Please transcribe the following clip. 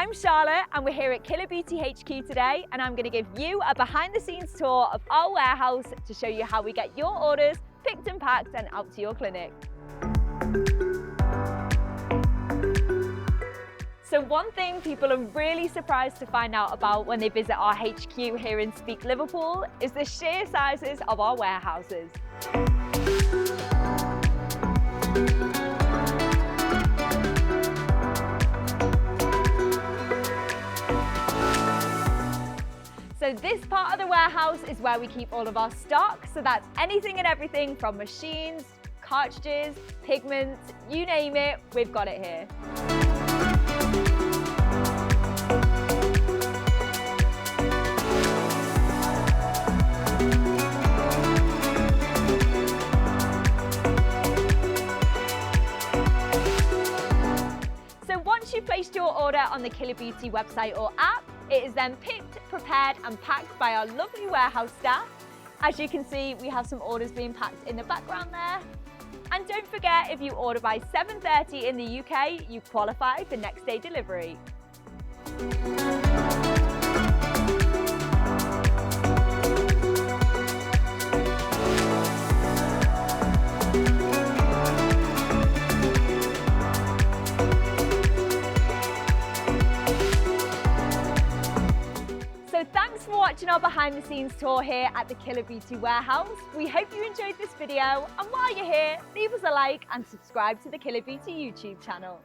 I'm Charlotte and we're here at Killer Beauty HQ today, and I'm going to give you a behind the scenes tour of our warehouse to show you how we get your orders picked and packed and out to your clinic. So one thing people are really surprised to find out about when they visit our HQ here in Speak Liverpool is the sheer sizes of our warehouses. So this part of the warehouse is where we keep all of our stock. So that's anything and everything from machines, cartridges, pigments, you name it, we've got it here. So once you've placed your order on the Killer Beauty website or app, it is then picked, prepared and packed by our lovely warehouse staff. As you can see, we have some orders being packed in the background there. And don't forget, if you order by 7:30 in the UK, you qualify for next day delivery. Thanks for watching our behind the scenes tour here at the Killer Beauty warehouse. We hope you enjoyed this video, and while you're here, leave us a like and subscribe to the Killer Beauty YouTube channel.